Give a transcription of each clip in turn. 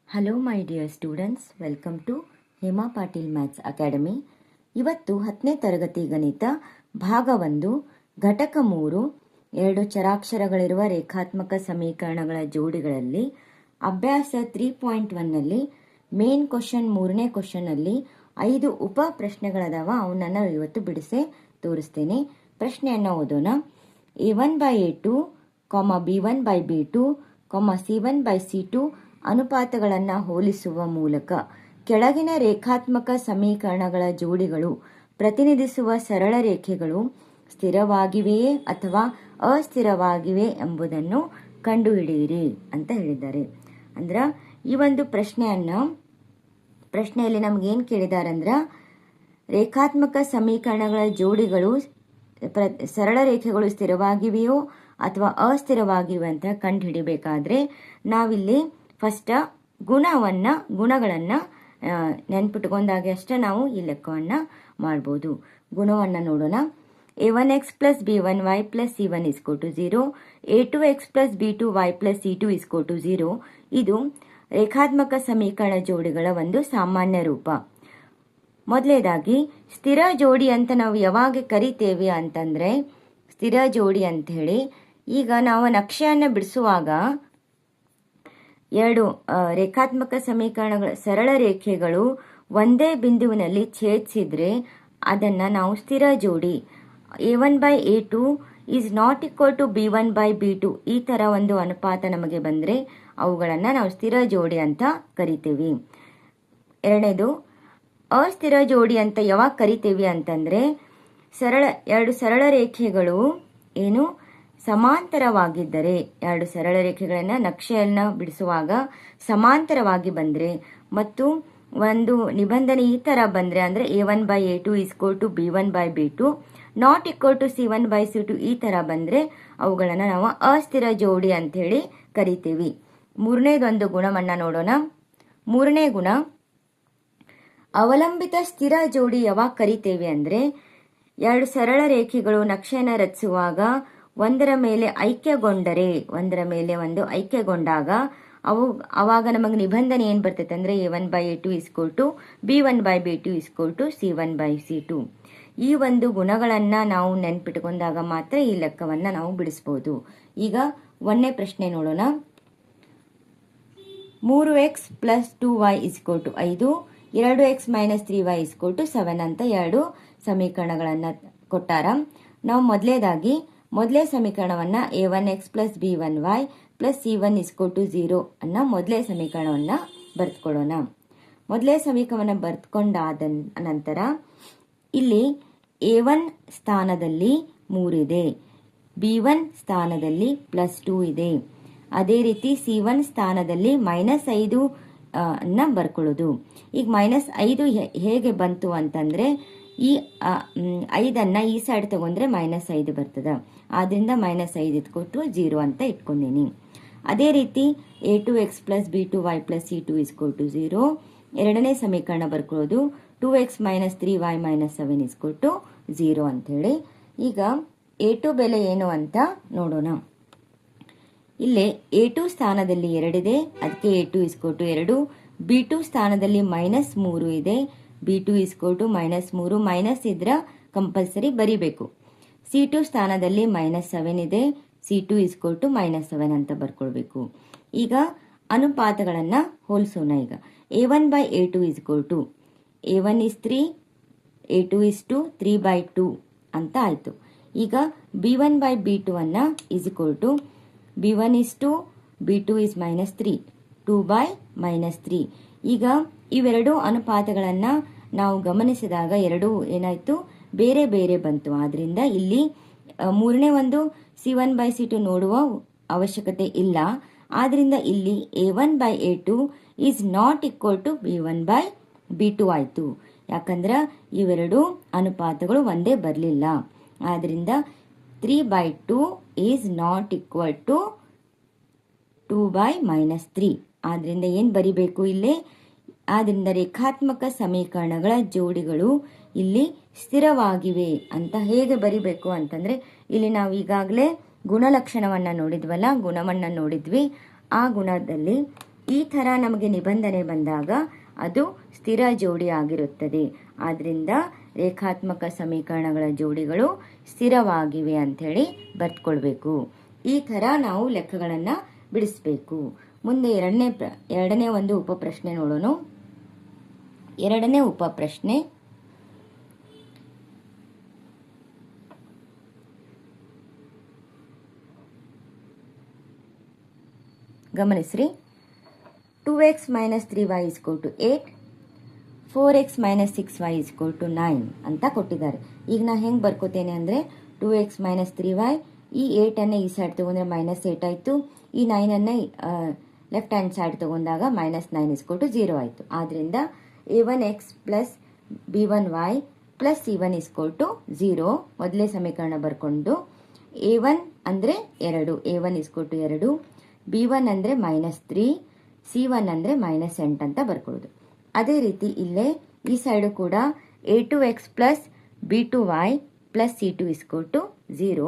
Hello my dear students, welcome to Hema Patil maths academy. ಇವತ್ತು 10ನೇ ತರಗತಿ ಗಣಿತ ಭಾಗ 1 ಘಟಕ 3 2 ಚರಾಕ್ಷರಗಳಿರುವ ರೇಖಾತ್ಮಕ ಸಮೀಕರಣಗಳ ಜೋಡಿಗಳಲ್ಲಿ ಅಭ್ಯಾಸ 3.1ನಲ್ಲಿ ಮೇನ್ ಕ್ವಶನ್ 3ನೇ ಕ್ವಶನ್ನಲ್ಲಿ 5 ಉಪ ಪ್ರಶ್ನೆಗಳದಾವ. ಅವನನ್ನು ಇವತ್ತು ಬಿಡಿಸೇ ತೋರಿಸ್ತೇನೆ. ಪ್ರಶ್ನೆಯನ್ನು ಓದೋಣ. a1/a2, b1/b2, c1/c2 ಅನುಪಾತಗಳನ್ನು ಹೋಲಿಸುವ ಮೂಲಕ ಕೆಳಗಿನ ರೇಖಾತ್ಮಕ ಸಮೀಕರಣಗಳ ಜೋಡಿಗಳು ಪ್ರತಿನಿಧಿಸುವ ಸರಳ ರೇಖೆಗಳು ಸ್ಥಿರವಾಗಿವೆಯೇ ಅಥವಾ ಅಸ್ಥಿರವಾಗಿವೆ ಎಂಬುದನ್ನು ಕಂಡುಹಿಡಿಯಿರಿ ಅಂತ ಹೇಳಿದ್ದಾರೆ. ಅಂದ್ರೆ ಈ ಒಂದು ಪ್ರಶ್ನೆಯಲ್ಲಿ ನಮಗೇನು ಕೇಳಿದ್ದಾರೆ ಅಂದ್ರೆ, ರೇಖಾತ್ಮಕ ಸಮೀಕರಣಗಳ ಜೋಡಿಗಳು ಸರಳ ರೇಖೆಗಳು ಸ್ಥಿರವಾಗಿವೆಯೋ ಅಥವಾ ಅಸ್ಥಿರವಾಗಿವೆ ಅಂತ ಕಂಡುಹಿಡಿಬೇಕಾದ್ರೆ ನಾವಿಲ್ಲಿ ಫಸ್ಟ್ ಗುಣಗಳನ್ನು ನೆನ್ಪಿಟ್ಕೊಂಡಾಗ ಅಷ್ಟೇ ನಾವು ಈ ಲೆಕ್ಕವನ್ನು ಮಾಡ್ಬೋದು. ಗುಣವನ್ನು ನೋಡೋಣ. a1x plus b1y plus c1 is equal to 0, a2x plus b2y plus c2 is equal to 0. ಇದು ರೇಖಾತ್ಮಕ ಸಮೀಕರಣ ಜೋಡಿಗಳ ಒಂದು ಸಾಮಾನ್ಯ ರೂಪ. ಮೊದಲನೇದಾಗಿ ಸ್ಥಿರ ಜೋಡಿ ಅಂತ ನಾವು ಯಾವಾಗ ಕರಿತೇವೆ ಅಂತಂದರೆ, ಸ್ಥಿರ ಜೋಡಿ ಅಂತ ಹೇಳಿ ಈಗ ನಾವು ನಕ್ಷೆಯನ್ನು ಬಿಡಿಸುವಾಗ ಎರಡು ರೇಖಾತ್ಮಕ ಸಮೀಕರಣಗಳ ಸರಳ ರೇಖೆಗಳು ಒಂದೇ ಬಿಂದುವಿನಲ್ಲಿ ಛೇದಿಸಿದ್ರೆ ಅದನ್ನು ನಾವು ಸ್ಥಿರ ಜೋಡಿ, a1/a2 is not equal to b1/b2 ಈ ಥರ ಒಂದು ಅನುಪಾತ ನಮಗೆ ಬಂದರೆ ಅವುಗಳನ್ನು ನಾವು ಸ್ಥಿರ ಜೋಡಿ ಅಂತ ಕರಿತೇವೆ. ಎರಡನೇದು ಅಸ್ಥಿರ ಜೋಡಿ ಅಂತ ಯಾವಾಗ ಕರಿತೇವೆ ಅಂತಂದರೆ, ಎರಡು ಸರಳ ರೇಖೆಗಳು ಏನು ಸಮಾಂತರವಾಗಿದ್ದರೆ, ಎರಡು ಸರಳ ರೇಖೆಗಳನ್ನು ನಕ್ಷೆಯನ್ನು ಬಿಡಿಸುವಾಗ ಸಮಾಂತರವಾಗಿ ಬಂದರೆ ಮತ್ತು ಒಂದು ನಿಬಂಧನೆ ಈ ಥರ ಬಂದರೆ, ಅಂದರೆ a1/a2 is equal to b1/b2 not equal to c1/c2 ಈ ಥರ ಬಂದರೆ ಅವುಗಳನ್ನು ನಾವು ಅಸ್ಥಿರ ಜೋಡಿ ಅಂಥೇಳಿ ಕರಿತೀವಿ. ಮೂರನೇದೊಂದು ಗುಣವನ್ನು ನೋಡೋಣ. ಮೂರನೇ ಗುಣ ಅವಲಂಬಿತ ಸ್ಥಿರ ಜೋಡಿ ಯಾವಾಗ ಕರಿತೇವೆ ಅಂದರೆ, ಎರಡು ಸರಳ ರೇಖೆಗಳು ನಕ್ಷೆಯನ್ನು ರಚಿಸುವಾಗ ಒಂದರ ಮೇಲೆ ಒಂದು ಐಕ್ಯಗೊಂಡಾಗ ಅವಾಗ ನಮಗೆ ನಿಬಂಧನೆ ಏನು ಬರ್ತೈತೆ ಅಂದರೆ a1/a2 is equal to b1/b2 is equal to c1/c2. ಈ ಒಂದು ಗುಣಗಳನ್ನು ನಾವು ನೆನ್ಪಿಟ್ಕೊಂಡಾಗ ಮಾತ್ರ ಈ ಲೆಕ್ಕವನ್ನು ನಾವು ಬಿಡಿಸ್ಬೋದು. ಈಗ ಒಂದನೇ ಪ್ರಶ್ನೆ ನೋಡೋಣ. 3x plus 2y is equal to 5, 2x minus 3y is equal to 7 ಅಂತ ಎರಡು ಸಮೀಕರಣಗಳನ್ನು ಕೊಟ್ಟಾರ. ನಾವು ಮೊದಲೇ ಸಮೀಕರಣವನ್ನು a1x plus b1y plus c1 is equal to 0 ಅನ್ನೋ ಮೊದಲೇ ಸಮೀಕರಣವನ್ನು ಬರೆದುಕೊಳ್ಳೋಣ. ಮೊದಲೇ ಸಮೀಕರಣವನ್ನು ಬರೆದುಕೊಂಡಾದ ನಂತರ ಇಲ್ಲಿ a1 ಸ್ಥಾನದಲ್ಲಿ 3 ಇದೆ, b1 ಸ್ಥಾನದಲ್ಲಿ ಪ್ಲಸ್ 2 ಇದೆ, ಅದೇ ರೀತಿ c1 ಸ್ಥಾನದಲ್ಲಿ -5 ಅನ್ನ ಬರ್ಕೊಳ್ಳೋದು. ಈಗ -5 ಹೇಗೆ ಬಂತು ಅಂತಂದರೆ, ಈ 5ಅನ್ನು ಈ ಸೈಡ್ ತಗೊಂಡ್ರೆ -5 ಬರ್ತದೆ. ಆದ್ದರಿಂದ -5 ಇಟ್ಕೊಟ್ಟು 0 ಅಂತ ಇಟ್ಕೊಂಡೀನಿ. ಅದೇ ರೀತಿ a2x plus b2y plus c2 is equal to 0. ಎರಡನೇ ಸಮೀಕರಣ ಬರ್ಕೊಳ್ಳೋದು 2x minus 3y minus 7 is equal to 0 ಅಂಥೇಳಿ. ಈಗ a2 ಬೆಲೆ ಏನು ಅಂತ ನೋಡೋಣ. ಇಲ್ಲಿ a2 ಸ್ಥಾನದಲ್ಲಿ 2 ಇದೆ, ಅದಕ್ಕೆ a2 is equal to 2. b2 ಸ್ಥಾನದಲ್ಲಿ -3 ಇದೆ, b2 is equal to -3, minus ಇದ್ರೆ ಕಂಪಲ್ಸರಿ ಬರಿಬೇಕು. c2 ಸ್ಥಾನದಲ್ಲಿ -7 ಇದೆ, c2 ಈಸ್ ಈಕ್ವಲ್ ಟು -7 ಅಂತ ಬರ್ಕೊಳ್ಬೇಕು. ಈಗ ಅನುಪಾತಗಳನ್ನು ಹೋಲಿಸೋಣ. ಈಗ a1/a2 is equal to a1 is 3, a2 is 2, 3/2 ಅಂತ ಆಯಿತು. ಈಗ b1/b2 ಅನ್ನು is equal to b1 is 2, b2 is -3, 2/-3. ಈಗ ಇವೆರಡು ಅನುಪಾತಗಳನ್ನು ನಾವು ಗಮನಿಸಿದಾಗ ಎರಡೂ ಏನಾಯಿತು, ಬೇರೆ ಬೇರೆ ಬಂತು. ಆದ್ದರಿಂದ ಇಲ್ಲಿ ಮೂರನೇ ಒಂದು c1/c2 ನೋಡುವ ಅವಶ್ಯಕತೆ ಇಲ್ಲ. ಆದ್ದರಿಂದ ಇಲ್ಲಿ a1/a2 is not equal to b1/b2 ಆಯಿತು. ಯಾಕಂದ್ರೆ ಇವೆರಡು ಅನುಪಾತಗಳು ಒಂದೇ ಬರಲಿಲ್ಲ. ಆದ್ದರಿಂದ 3/2 ಈಸ್ ನಾಟ್ ಈಕ್ವಲ್ ಟು 2/-3. ಆದ್ದರಿಂದ ಏನು ಬರಿಬೇಕು ಇಲ್ಲಿ? ಆದ್ದರಿಂದ ರೇಖಾತ್ಮಕ ಸಮೀಕರಣಗಳ ಜೋಡಿಗಳು ಇಲ್ಲಿ ಸ್ಥಿರವಾಗಿವೆ ಅಂತ ಹೇಗೆ ಬರಿಬೇಕು ಅಂತಂದರೆ, ಇಲ್ಲಿ ನಾವು ಈಗಾಗಲೇ ಗುಣಲಕ್ಷಣವನ್ನು ನೋಡಿದ್ವಲ್ಲ, ಗುಣವನ್ನು ನೋಡಿದ್ವಿ. ಆ ಗುಣದಲ್ಲಿ ಈ ಥರ ನಮಗೆ ನಿಬಂಧನೆ ಬಂದಾಗ ಅದು ಸ್ಥಿರ ಜೋಡಿ ಆಗಿರುತ್ತದೆ. ಆದ್ದರಿಂದ ರೇಖಾತ್ಮಕ ಸಮೀಕರಣಗಳ ಜೋಡಿಗಳು ಸ್ಥಿರವಾಗಿವೆ ಅಂಥೇಳಿ ಬರ್ತ್ಕೊಳ್ಬೇಕು. ಈ ಥರ ನಾವು ಲೆಕ್ಕಗಳನ್ನು ಬಿಡಿಸಬೇಕು. ಮುಂದೆ ಎರಡನೇ ಒಂದು ಉಪಪ್ರಶ್ನೆ ನೋಡೋಣ. ಎರಡನೇ ಉಪಪ್ರಶ್ನೆ, ಗಮನಿಸ್ರಿ. 2x minus 3y is equal to 8, 4x minus 6y is equal to 9 ಅಂತ ಕೊಟ್ಟಿದ್ದಾರೆ. ಈಗ ನಾ ಹೆಂಗೆ ಬರ್ಕೋತೇನೆ ಅಂದರೆ 2x minus 3y, ಈ 8ಅನ್ನು ಈ ಸೈಡ್ ತೊಗೊಂಡ್ರೆ -8 ಆಯಿತು. ಈ 9ಅನ್ನು ಲೆಫ್ಟ್ ಹ್ಯಾಂಡ್ ಸೈಡ್ ತೊಗೊಂಡಾಗ -9 is equal to 0 ಆಯಿತು. ಆದ್ದರಿಂದ a1x plus b1y plus c1 is equal to 0 ಮೊದಲೇ ಸಮೀಕರಣ ಬರ್ಕೊಂಡು a1 ಅಂದರೆ 2, a1 is equal to 2, b1 ಅಂದರೆ -3, c1 ಅಂದರೆ -8 ಅಂತ ಬರ್ಕೊಳ್ಳೋದು. ಅದೇ ರೀತಿ ಇಲ್ಲೇ ಈ ಸೈಡು ಕೂಡ a2x plus b2y plus c2 is equal to 0,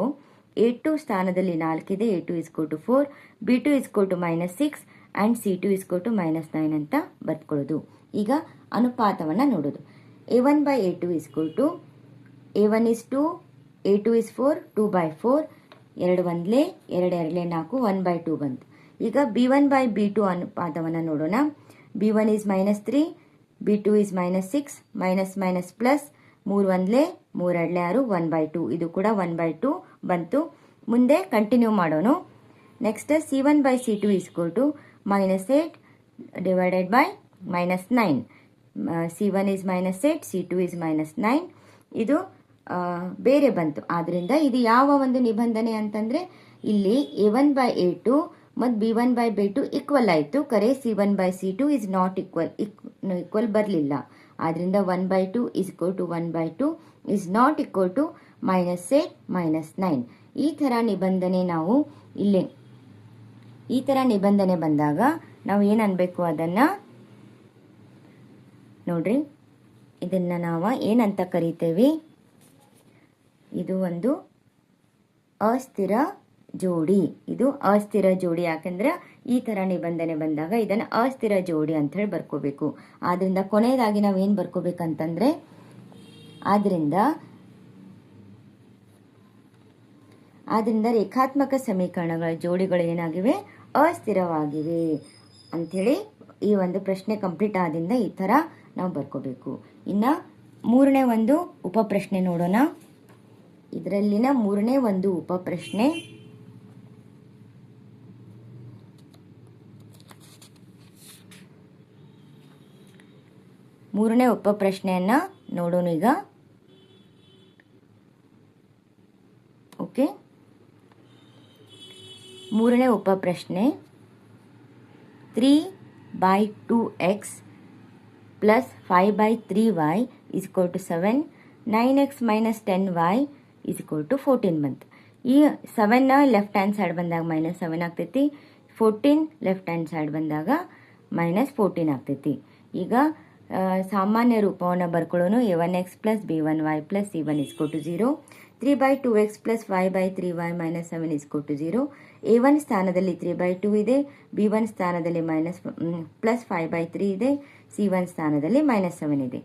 a2 ಸ್ಥಾನದಲ್ಲಿ 4 ಇದೆ, a2 is equal to 4, b2 is equal to -6 and c2 is equal to -9 ಅಂತ ಬರ್ಕೊಳ್ಳೋದು. ಈಗ ಅನುಪಾತವನ್ನು ನೋಡೋದು. a1 by a2 is equal to a1 is 2, a2 is 4, 2 by 4, 2 1 2 4, 1 by 2 ಬಂತು. ಈಗ b1 by b2 ಅನುಪಾತವನ್ನು ನೋಡೋಣ. b1 is -3, b2 is -6, minus plus 3 1 3 2 6, 1 by 2, ಇದು ಕೂಡ 1 by 2 ಬಂತು. ಮುಂದೆ ಕಂಟಿನ್ಯೂ ಮಾಡೋಣ. Next c1 by c2 is equal to -8 divided by -9. c1 is -8, c2 is -9. ಇದು ಬೇರೆ ಬಂತು. ಆದ್ದರಿಂದ ಇದು ಯಾವ ಒಂದು ನಿಬಂಧನೆ ಅಂತಂದರೆ ಇಲ್ಲಿ a1 by a2 ಮತ್ತು b1 by b2 ಈಕ್ವಲ್ ಆಯಿತು. ಕರೆ c1 by c2 is not equal ಬರಲಿಲ್ಲ. ಆದ್ದರಿಂದ 1 by 2 is equal to 1 by 2 is not equal to -8 -9. ಈ ಥರ ನಿಬಂಧನೆ ನಾವು ಇಲ್ಲಿ ಈ ಥರ ನಿಬಂಧನೆ ಬಂದಾಗ ನಾವು ಏನು ಅನ್ಬೇಕು ಅದನ್ನು ನೋಡ್ರಿ. ಇದನ್ನು ನಾವು ಏನಂತ ಕರಿತೇವೆ? ಇದು ಒಂದು ಅಸ್ಥಿರ ಜೋಡಿ. ಇದು ಅಸ್ಥಿರ ಜೋಡಿ. ಯಾಕಂದ್ರೆ ಈ ಥರ ನಿಬಂಧನೆ ಬಂದಾಗ ಇದನ್ನು ಅಸ್ಥಿರ ಜೋಡಿ ಅಂತ ಹೇಳಿ ಬರ್ಕೋಬೇಕು. ಆದ್ದರಿಂದ ಕೊನೆಯದಾಗಿ ನಾವು ಏನು ಬರ್ಕೋಬೇಕಂತಂದ್ರೆ ಆದ್ರಿಂದ ರೇಖಾತ್ಮಕ ಸಮೀಕರಣಗಳ ಜೋಡಿಗಳು ಏನಾಗಿವೆ? ಅಸ್ಥಿರವಾಗಿವೆ ಅಂಥೇಳಿ ಈ ಒಂದು ಪ್ರಶ್ನೆ ಕಂಪ್ಲೀಟ್ ಆದಿಂದ ಈ ಥರ ನಾವು ಬರ್ಕೋಬೇಕು. ಇನ್ನು ಮೂರನೇ ಒಂದು ಉಪಪ್ರಶ್ನೆ ನೋಡೋಣ. ಇದರಲ್ಲಿನ ಮೂರನೇ ಒಂದು ಉಪಪ್ರಶ್ನೆ, ಮೂರನೇ ಉಪಪ್ರಶ್ನೆಯನ್ನ ನೋಡೋಣ ಈಗ. ಓಕೆ, ಮೂರನೇ ಉಪಪ್ರಶ್ನೆ 3/2x plus 5/3y is equal to 7, 9x minus 10y is equal to 14 ಬಂತು. ಈ 7 ಲೆಫ್ಟ್ ಹ್ಯಾಂಡ್ ಸೈಡ್ ಬಂದಾಗ -7 ಆಗ್ತೈತಿ, 14 ಲೆಫ್ಟ್ ಹ್ಯಾಂಡ್ ಸೈಡ್ ಬಂದಾಗ -14 ಆಗ್ತೈತಿ. ಈಗ ಸಾಮಾನ್ಯ ರೂಪವನ್ನು ಬರ್ಕೊಳ್ಳೋನು. a1x plus b1y plus c1 is equal to 0, 3/2x plus 5/3y minus 7 is equal to 0. a1 ಸ್ಥಾನದಲ್ಲಿ 3/2 ಇದೆ, b1 ಸ್ಥಾನದಲ್ಲಿ ಪ್ಲಸ್ 5/3 ಇದೆ, c1 ಸ್ಥಾನದಲ್ಲಿ -7 ಇದೆ.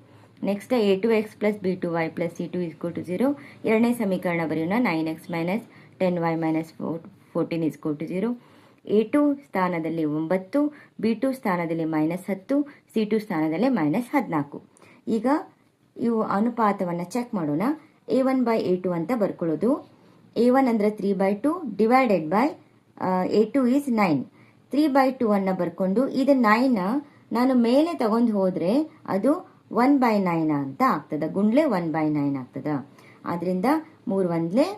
Next a2x plus b2y plus c2 is equal to 0. ಎರಡನೇ ಸಮೀಕರಣ ಬರೆಯೋಣ. 9x minus 10y minus 14 is equal to 0. a2 ಸ್ಥಾನದಲ್ಲಿ 9, b2 ಸ್ಥಾನದಲ್ಲಿ -10, c2 ಸ್ಥಾನದಲ್ಲಿ -14. ಈಗ ಇವು ಅನುಪಾತವನ್ನು ಚೆಕ್ ಮಾಡೋಣ. a1 by a2 ಅಂತ ಬರ್ಕೊಳ್ಳೋದು. a1 ಅಂದರೆ 3/2 ಡಿವೈಡೆಡ್ ಬೈ a2 is 9. 3/2 ಅನ್ನು ಬರ್ಕೊಂಡು ಇದು 9 ನಾನು ಮೇಲೆ ತಗೊಂಡು ಹೋದರೆ ಅದು 1/9 ಅಂತ ಆಗ್ತದೆ. ಗುಂಡ್ಲೆ 1/9 ಆಗ್ತದೆ. ಆದ್ದರಿಂದ 3 1 3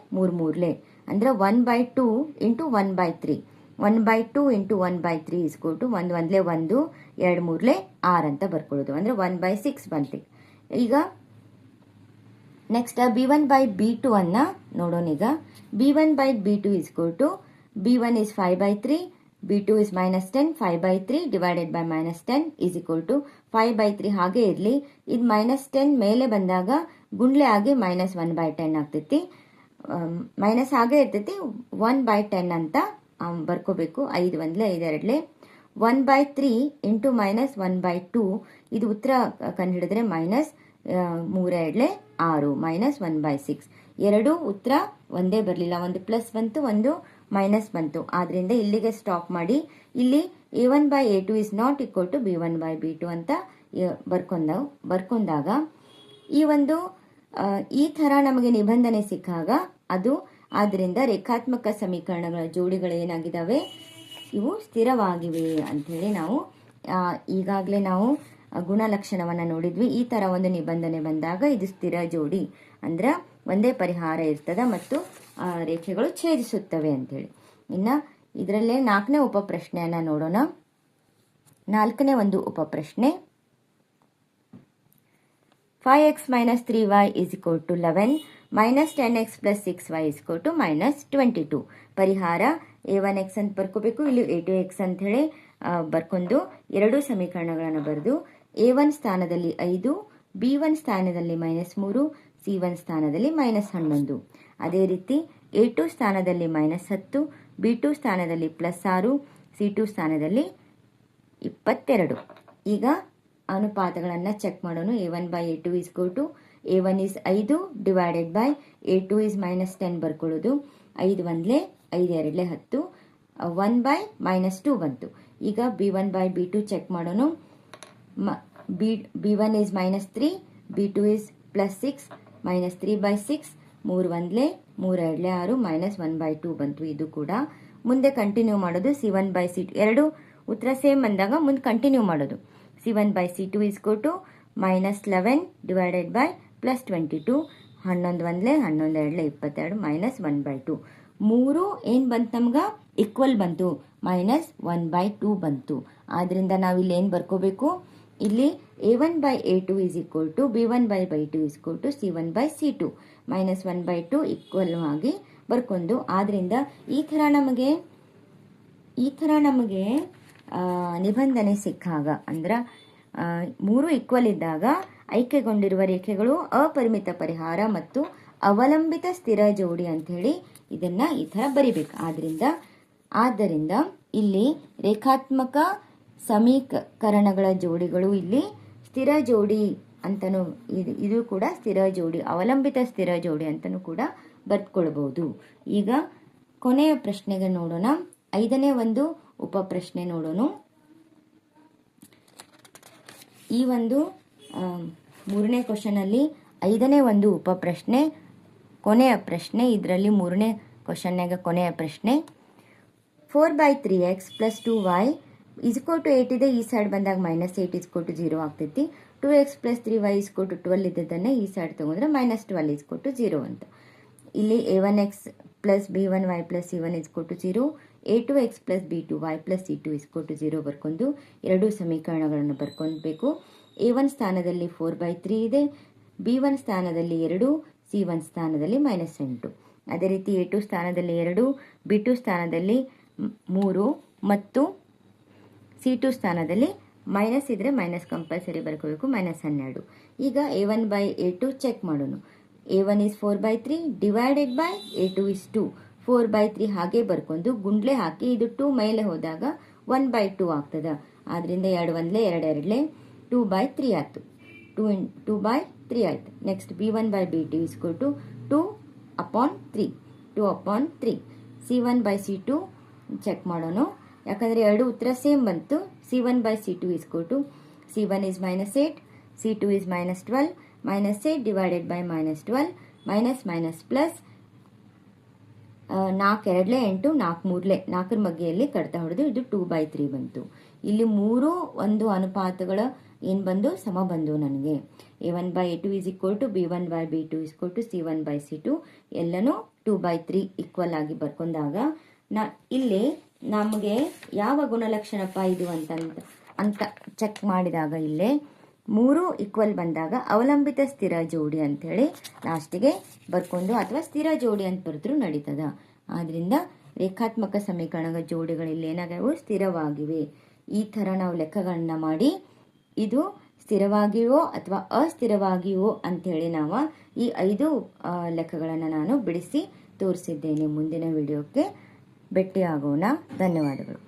3 ಅಂದರೆ 1/2 into 1/3. 1/2 into 1/3 is equal to 1 1 1 2 3 6 ಅಂತ ಬರ್ಕೊಳ್ಳೋದು. ಅಂದರೆ 1/6 ಬಂತು. ಈಗ ನೆಕ್ಸ್ಟ್ b1 by b2 ಅನ್ನ ನೋಡೋಣ. ಈಗ b1 by b2 is equal to b1 is 5/3, b2 is -10, 5/3 divided by -10 is equal to 5/3 ಹಾಗೆ ಇರಲಿ. ಇದು -10 ಮೇಲೆ ಬಂದಾಗ ಗುಂಡ್ಲೆ ಆಗಿ -1/10 ಆಗ್ತೈತಿ. ಮೈನಸ್ ಹಾಗೆ ಇರ್ತೈತಿ. 1/10 ಅಂತ ಬರ್ಕೋಬೇಕು. 5 1 5 2 1/3 ಇಂಟು ಮೈನಸ್ 1/2 ಇದು ಉತ್ತರ ಕಂಡುಹಿಡಿದ್ರೆ ಮೈನಸ್ 3/6 ಮೈನಸ್ 1/6 ಎರಡೂ ಉತ್ತರ ಒಂದೇ ಬರಲಿಲ್ಲ. ಒಂದು ಪ್ಲಸ್ ಬಂತು, ಒಂದು ಮೈನಸ್ ಬಂತು. ಆದ್ರಿಂದ ಇಲ್ಲಿಗೆ ಸ್ಟಾಪ್ ಮಾಡಿ ಇಲ್ಲಿ a1/a2 is not equal to b1/b2 ಅಂತ ಬರ್ಕೊಂಡಾಗ ಈ ಥರ ನಮಗೆ ನಿಬಂಧನೆ ಸಿಕ್ಕಾಗ ಅದು ಆದ್ದರಿಂದ ರೇಖಾತ್ಮಕ ಸಮೀಕರಣಗಳ ಜೋಡಿಗಳು ಏನಾಗಿದ್ದಾವೆ, ಇವು ಸ್ಥಿರವಾಗಿವೆ ಅಂಥೇಳಿ ನಾವು ಈಗಾಗಲೇ ನಾವು ಗುಣಲಕ್ಷಣವನ್ನು ನೋಡಿದ್ವಿ. ಈ ಥರ ಒಂದು ನಿಬಂಧನೆ ಬಂದಾಗ ಇದು ಸ್ಥಿರ ಜೋಡಿ ಅಂದ್ರೆ ಒಂದೇ ಪರಿಹಾರ ಇರ್ತದೆ ಮತ್ತು ರೇಖೆಗಳು ಛೇದಿಸುತ್ತವೆ ಅಂಥೇಳಿ. ಇನ್ನು ಇದರಲ್ಲೇ 4ನೇ ಉಪಪ್ರಶ್ನೆಯನ್ನು ನೋಡೋಣ. 4ನೇ ಒಂದು ಉಪಪ್ರಶ್ನೆ, 5x minus 3y is equal to 11 minus 10x plus 6y is equal to minus 22. ಪರಿಹಾರ a1x ಅಂತ ಬರ್ಕೋಬೇಕು, ಇಲ್ಲಿ a2x ಅಂತ ಹೇಳಿ ಬರ್ಕೊಂಡು ಎರಡೂ ಸಮೀಕರಣಗಳನ್ನು ಬರೆದು a1 ಸ್ಥಾನದಲ್ಲಿ 5, b1 ಸ್ಥಾನದಲ್ಲಿ -3, c1 ಸ್ಥಾನದಲ್ಲಿ -11. ಅದೇ ರೀತಿ a2 ಸ್ಥಾನದಲ್ಲಿ -10, b2 ಸ್ಥಾನದಲ್ಲಿ +6, c2 ಸ್ಥಾನದಲ್ಲಿ 22. ಈಗ ಅನುಪಾತಗಳನ್ನು ಚೆಕ್ ಮಾಡೋಣ. a1/a2 is equal to a1 is 5 divided by a2 is -10 ಬರ್ಕೊಳ್ಳೋದು. 5 1 5 2 10 1/-2 ಬಂತು. ಈಗ b1/b2 ಚೆಕ್ ಮಾಡೋಣ. b1 is -3, b2 is +6, -3/6 3 1 3 2 6 -1/2 ಬಂತು. ಇದು ಕೂಡ ಮುಂದೆ ಕಂಟಿನ್ಯೂ ಮಾಡೋದು. c1/c2 ಎರಡು ಉತ್ತರ ಸೇಮ್ ಬಂದಾಗ ಮುಂದೆ ಕಂಟಿನ್ಯೂ ಮಾಡೋದು. c1/c2 is equal to -11 divided by +22 11 1 11 2 22 -1/2 ಮೂರು ಏನು ಬಂತು ನಮ್ಗೆ ಈಕ್ವಲ್ ಬಂತು, -1/2 ಬಂತು. ಆದ್ರಿಂದ ನಾವು ಇಲ್ಲಿ ಏನು ಬರ್ಕೋಬೇಕು, ಇಲ್ಲಿ a1/a2 is equal to b1/b2 is equal to c1/c2 -1/2 equal ಆಗಿ ಬರ್ಕೊಂಡು. ಆದ್ರಿಂದ ಈ ಥರ ನಮಗೆ ನಿಬಂಧನೆ ಸಿಕ್ಕಾಗ ಅಂದ್ರೆ ಮೂರು ಈಕ್ವಲ್ ಇದ್ದಾಗ ಆಯ್ಕೆಗೊಂಡಿರುವ ರೇಖೆಗಳು ಅಪರಿಮಿತ ಪರಿಹಾರ ಮತ್ತು ಅವಲಂಬಿತ ಸ್ಥಿರ ಜೋಡಿ ಅಂಥೇಳಿ ಇದನ್ನ ಈ ಥರ ಬರಿಬೇಕು. ಆದ್ದರಿಂದ ಇಲ್ಲಿ ರೇಖಾತ್ಮಕ ಸಮೀಕರಣಗಳ ಜೋಡಿಗಳು ಇಲ್ಲಿ ಸ್ಥಿರ ಜೋಡಿ ಅಂತನೂ ಇದು ಕೂಡ ಸ್ಥಿರ ಜೋಡಿ, ಅವಲಂಬಿತ ಸ್ಥಿರ ಜೋಡಿ ಅಂತನೂ ಕೂಡ ಬರ್ಕೊಳ್ಬಹುದು. ಈಗ ಕೊನೆಯ ಪ್ರಶ್ನೆಗೆ ನೋಡೋಣ. 5ನೇ ಒಂದು ಉಪಪ್ರಶ್ನೆ ನೋಡೋಣ. ಈ ಒಂದು 3ನೇ ಕ್ವಶನ್ ಅಲ್ಲಿ 5ನೇ ಒಂದು ಉಪಪ್ರಶ್ನೆ ಕೊನೆಯ ಪ್ರಶ್ನೆ. ಇದರಲ್ಲಿ 3ನೇ ಕ್ವಶನ್ಯಾಗ ಕೊನೆಯ ಪ್ರಶ್ನೆ, 4/3x plus 2y is equal to 8 ಇದೆ. ಈ ಸೈಡ್ ಬಂದಾಗ -8 is equal to 0 ಆಗ್ತೈತಿ. 2x plus 3y is equal to 12 ಇದ್ದದನ್ನ ಈ ಸೈಡ್ ತಗೊಂಡ್ರೆ -12 is equal to 0 ಅಂತ. ಇಲ್ಲಿ a1x plus b1y plus c1 is equal to 0, a2x plus b2y plus c2 is equal to 0 ಬರ್ಕೊಂಡು ಎರಡೂ ಸಮೀಕರಣಗಳನ್ನು ಬರ್ಕೊಳ್ಬೇಕು. a1 ಸ್ಥಾನದಲ್ಲಿ 4/3 ಇದೆ, b1 ಸ್ಥಾನದಲ್ಲಿ 2, c1 ಸ್ಥಾನದಲ್ಲಿ -8. ಅದೇ ರೀತಿ a2 ಸ್ಥಾನದಲ್ಲಿ 2, b2 ಸ್ಥಾನದಲ್ಲಿ 3 ಮತ್ತು c2 ಸ್ಥಾನದಲ್ಲಿ ಮೈನಸ್ ಇದ್ರೆ ಮೈನಸ್ ಕಂಪಲ್ಸರಿ ಬರ್ಕೋಬೇಕು, -12. ಈಗ a1/a2 ಚೆಕ್ ಮಾಡೋಣ. a1 is 4/3 divided by a2 is 2. 4/3 ಹಾಗೆ ಬರ್ಕೊಂಡು ಗುಂಡ್ಲೆ ಹಾಕಿ ಇದು 2 ಮೇಲೆ ಹೋದಾಗ 1/2 ಆಗ್ತದ. ಆದ್ರಿಂದ 2 1 2 2 2/3 ಆಯ್ತು. 2/3 ಆಯ್ತು. Next b1/b2 is equal to 2/3 2/3. c1/c2 check ಮಾಡೋಣ. ಯಾಕಂದ್ರೆ ಎರಡು ಉತ್ತರ ಸೇಮ್ ಬಂತು. c1/c2 is equal to c1 is -8, c2 is -12, -8 divided by -12 minus plus 4 2 8 4 3 4ರ ಮಗ್ಗೆಯಲ್ಲಿ ಕಡ್ತಾ ಹೊಡೆದು ಇದು 2/3 ಬಂತು. ಇಲ್ಲಿ ಮೂರು ಒಂದು ಅನುಪಾತಗಳ ಏನು ಬಂದು ಸಮ ಬಂದು ನನಗೆ. a1/a2 is equal to b1/b2 is equal to c1/c2 ಎಲ್ಲನೂ 2/3 ಈಕ್ವಲ್ ಆಗಿ ಬರ್ಕೊಂಡಾಗ ಇಲ್ಲಿ ನಮಗೆ ಯಾವ ಗುಣಲಕ್ಷಣಪ್ಪ ಇದು ಅಂತ ಚೆಕ್ ಮಾಡಿದಾಗ ಇಲ್ಲೇ ಮೂರು ಈಕ್ವಲ್ ಬಂದಾಗ ಅವಲಂಬಿತ ಸ್ಥಿರ ಜೋಡಿ ಅಂಥೇಳಿ ಲಾಸ್ಟಿಗೆ ಬರ್ಕೊಂಡು ಅಥವಾ ಸ್ಥಿರ ಜೋಡಿ ಅಂತ ಬರೆದ್ರೂ ನಡೀತದ. ಆದ್ರಿಂದ ರೇಖಾತ್ಮಕ ಸಮೀಕರಣಗಳ ಜೋಡಿಗಳು ಇಲ್ಲಿ ಏನಾಗವು ಸ್ಥಿರವಾಗಿವೆ. ಈ ಥರ ನಾವು ಲೆಕ್ಕಗಳನ್ನ ಮಾಡಿ ಇದು ಸ್ಥಿರವಾಗಿವೋ ಅಥವಾ ಅಸ್ಥಿರವಾಗಿವೋ ಅಂಥೇಳಿ ನಾವು ಈ 5 ಲೆಕ್ಕಗಳನ್ನು ನಾನು ಬಿಡಿಸಿ ತೋರಿಸಿದ್ದೇನೆ. ಮುಂದಿನ ವಿಡಿಯೋಕ್ಕೆ ಭೇಟಿಯಾಗೋಣ. ಧನ್ಯವಾದಗಳು.